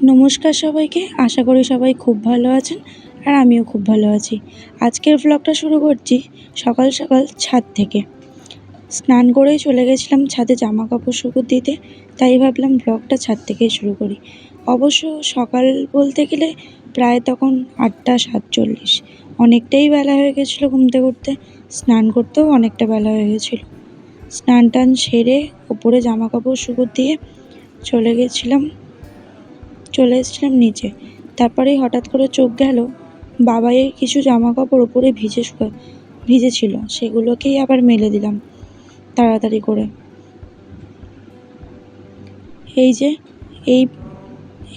নমস্কার সবাইকে, আশা করি সবাই খুব ভালো আছেন আর আমিও খুব ভালো আছি। আজকের ভ্লগটা শুরু করছি সকাল সকাল ছাদ থেকে। স্নান করেই চলে গেছিলাম ছাদে জামা কাপড় শুকোতে দিতে, তাই ভাবলাম ভ্লগটা ছাদ থেকেই শুরু করি। অবশ্য সকাল বলতে গেলে প্রায় তখন 8:47, অনেকটাই বেলা হয়ে গেছিলো ঘুম থেকে উঠতে, স্নান করতেও অনেকটা বেলা হয়ে গেছিলো। স্নান টান সেরে ওপরে জামা কাপড় শুকোতে দিয়ে চলে এসেছিলাম নিচে। তারপরেই হঠাৎ করে চোখ গেল বাবাইয়ের কিছু জামা কাপড় ওপরে ভিজেছিল, সেগুলোকেই আবার মেলে দিলাম তাড়াতাড়ি করে। এই যে এই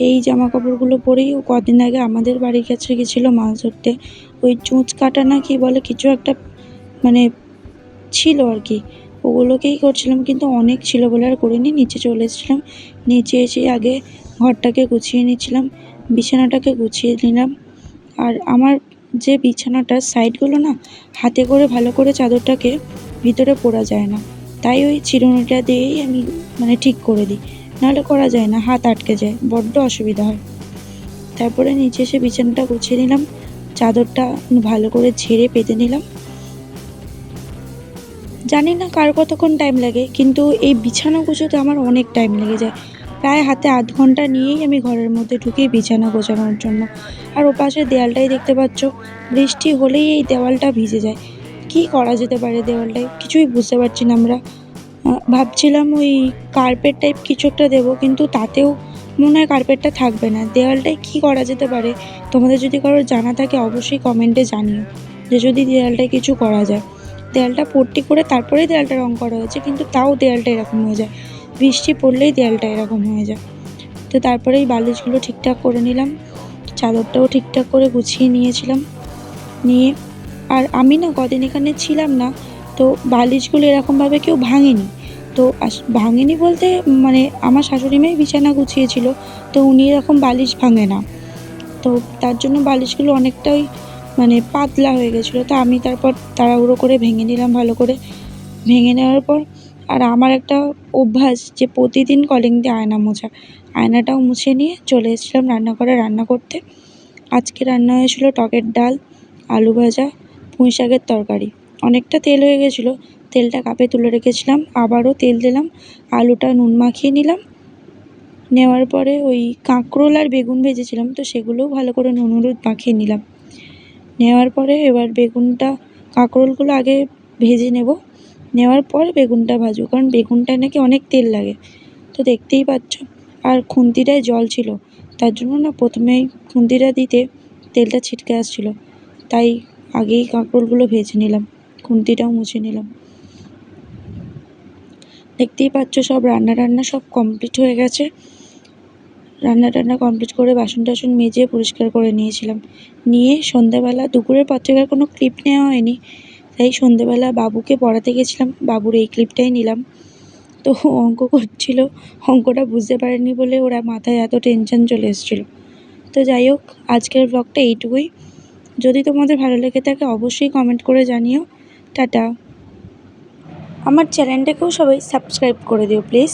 এই জামা কাপড়গুলো পরেই কদিন আগে আমাদের বাড়ির কাছে গেছিলো মাছ ধরতে। ওই চুঁচ কাটা না কি বলে কিছু একটা মানে ছিল আর কি, ওগুলোকেই করছিলাম, কিন্তু অনেক ছিল বলে আর করিনি। নিচে চলে এসেছিলাম, নিচে এসে আগে ঘরটাকে গুছিয়ে নিচ্ছিলাম, বিছানাটাকে গুছিয়ে নিলাম। আর আমার যে বিছানাটার সাইডগুলো না হাতে করে ভালো করে চাদরটাকে ভিতরে পরা যায় না, তাই ওই চিরুনিটা দিয়েই আমি ঠিক করে দিই, নাহলে করা যায় না, হাত আটকে যায়, বড্ড অসুবিধা হয়। তারপরে নিচে এসে বিছানাটা গুছিয়ে নিলাম, চাদরটা ভালো করে ঝেড়ে পেতে নিলাম। জানি না কার কতক্ষণ টাইম লাগে, কিন্তু এই বিছানা গোছাতে আমার অনেক টাইম লেগে যায়। প্রায় হাতে আধ ঘন্টা নিয়েই আমি ঘরের মধ্যে ঢুকি বিছানা গোছানোর জন্য। আর ওপাশে দেওয়ালটাই দেখতে পাচ্ছ, বৃষ্টি হলেই এই দেওয়ালটা ভিজে যায়। কি করা যেতে পারে দেওয়ালটায় কিছুই বুঝতে পারছি না আমরা। ভাবছিলাম ওই কার্পেট টাইপ কিছু একটা দেবো, কিন্তু তাতেও মনে হয় কার্পেটটা থাকবে না। দেওয়ালটায় কি করা যেতে পারে, তোমাদের যদি কারোর জানা থাকে অবশ্যই কমেন্টে জানিও, যে যদি দেওয়ালটায় কিছু করা যায়। দেওয়ালটা পট্টি করে তারপরেই দেওয়ালটা রং করা হয়েছে, কিন্তু তাও দেওয়ালটা এরকম হয়ে যায়, বৃষ্টি পড়লেই দেওয়ালটা এরকম হয়ে যায়। তো তারপরেই বালিশগুলো ঠিকঠাক করে নিলাম, চাদরটাও ঠিকঠাক করে গুছিয়ে নিয়েছিলাম। আর আমি না কদিন এখানে ছিলাম না, তো বালিশগুলো এরকমভাবে কেউ ভাঙেনি। তো ভাঙেনি বলতে আমার শাশুড়ি মেয়ে বিছানা গুছিয়েছিল, তো উনি এরকম বালিশ ভাঙে না, তো তার জন্য বালিশগুলো অনেকটাই পাতলা হয়ে গেছিলো। তো আমি তারপর তাড়াহুড়ো করে ভেঙে নিলাম ভালো করে। ভেঙে নেওয়ার পর আর আমার একটা অভ্যাস যে প্রতিদিন কলিং দিয়ে আয়না মোছা, আয়নাটাও মুছে নিয়ে চলে এসেছিলাম রান্নাঘরে রান্না করতে। আজকে রান্না হয়েছিল টকের ডাল, আলু ভাজা, পুঁই শাকের তরকারি। অনেকটা তেল হয়ে গেছিলো, তেলটা কাপে তুলে রেখেছিলাম, আবারও তেল দিলাম, আলুটা নুন মাখিয়ে নিলাম। নেওয়ার পরে ওই কাঁকরোল আর বেগুন ভেজেছিলাম, তো সেগুলোও ভালো করে নুন হলুদ মাখিয়ে নিলাম। নেওয়ার পরে এবার কাঁকরোলগুলো আগে ভেজে নেব, নেওয়ার পর বেগুনটা ভাজবো, কারণ বেগুনটায় নাকি অনেক তেল লাগে, তো দেখতেই পাচ্ছ। আর খুন্তিটায় জল ছিল, তার জন্য না প্রথমেই খুন্তিটা দিতে তেলটা ছিটকে আসছিল, তাই আগেই কাঁকরোলগুলো ভেজে নিলাম, খুন্তিটাও মুছে নিলাম। দেখতেই পাচ্ছ সব রান্না সব কমপ্লিট হয়ে গেছে। রান্না কমপ্লিট করে বাসন টাসন মেজে পরিষ্কার করে নিয়েছিলাম। নিয়ে সন্ধ্যাবেলা দুপুরের পর থেকে আর কোনো ক্লিপ নেওয়া হয়নি, তাই সন্ধ্যেবেলা বাবুকে পড়াতে গেছিলাম, বাবুর এই ক্লিপটাই নিলাম। তো অঙ্ক করছিল, অঙ্কটা বুঝতে পারেনি বলে ওরা মাথায় এত টেনশন চলে এসেছিলো। তো যাই হোক, আজকের ব্লগটা এইটুকুই। যদি তোমাদের ভালো লেগে থাকে অবশ্যই কমেন্ট করে জানিও। টাটা। আমার চ্যানেলটাকেও সবাই সাবস্ক্রাইব করে দিও প্লিজ।